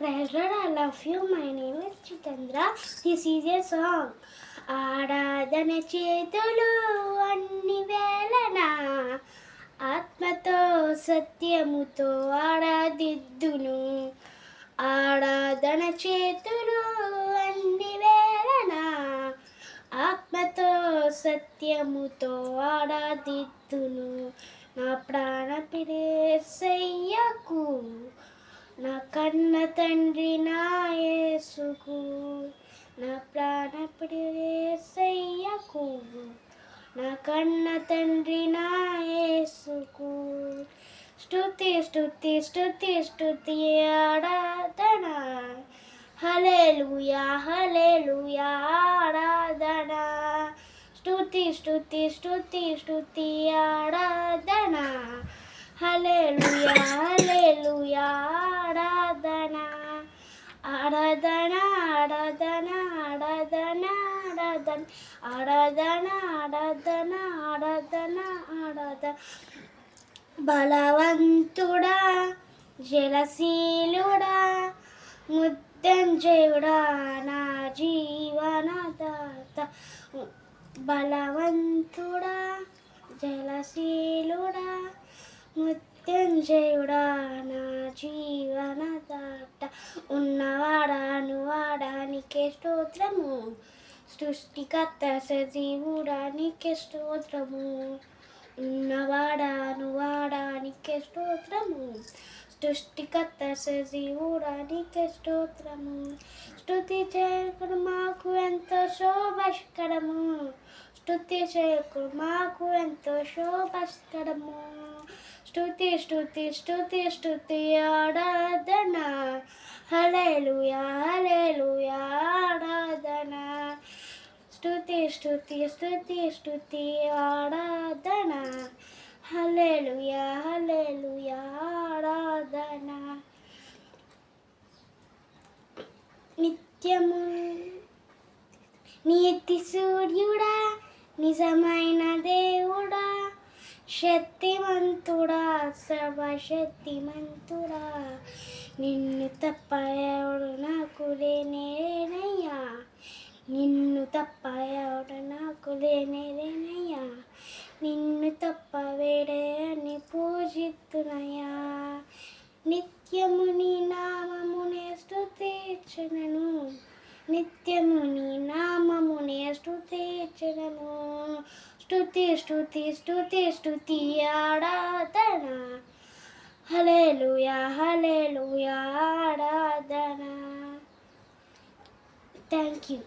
Praise Lord, I love you. My name is Chitandra. This is a song. ఆరాధన చేతులు అన్ని వేళన ఆత్మతో సత్యముతో ఆరాధిద్దును. ఆరాధన చేతులు అన్ని వేళన ఆత్మతో సత్యముతో ఆరాధిద్దును. నా ప్రాణ యేసయ్యకు, నా కన్న తండ్రి నా యేసుకు, నా ప్రాణ యేసయ్యకు, నా కన్న తండ్రి నా యేసుకు. స్తుతి స్తుతి స్తుతి స్తుతి ఆరాధన, హల్లెలూయా హల్లెలూయా ఆరాధన. స్తుతి స్తుతి స్తుతి స్తుతి ఆరాధన, హల్లెలూయా హల్లెలూయా ఆరాధన. ఆరాధన ఆరాధన ఆరాధన ఆరాధన ఆరాధన ఆరాధన ఆరాధన ఆరాధన. బలవంతుడా జలశీలుడా ముత్తంజయుడా నా జీవనదాత. బలవంతుడా జలశీలుడా ముత్యంజయుడా నా జీవనదాత. ఉన్నవాడాను వాడానికే స్తోత్రము, సృష్టికర్త సజీవుడానికే స్తోత్రము. ఉన్నవాడాను వాడానికే స్తోత్రము, సృష్టికర్త సజీవుడానికే స్తోత్రము. స్తుతి చేయకుడు మాకు ఎంతో శోభస్కరము, స్తుతి చేయకుడు మాకు ఎంతో శోభస్కరము. స్తుతి స్తుతి స్తుతి స్తుతి ఆరాధన, హల్లెలూయా హల్లెలూయా ఆరాధన. స్తుతి స్తుతి స్తుతి స్తుతి ఆరాధన, హల్లెలూయా హల్లెలూయా ఆరాధన. నిత్యము నీతి సూర్యుడా నిజమైన దేవుడా, శక్తిమంతుడా సర్వశక్తిమంతుడా, నిన్ను తప్ప ఎవడు నాకు లేనేనయ్యా, నిన్ను తప్ప ఎవడు నాకు లేనేనయ్యా. నిన్ను తప్ప వేడని పూజిత్తునయ్యా. నిత్యము నీ నామమునే స్తుతించెదను, నిత్యము నీ నామమునే స్తుతించెదను. స్తుతి స్తుతి స్తుతి స్తుతి ఆరాధన, హల్లెలూయా హల్లెలూయా ఆరాధన. Thank you.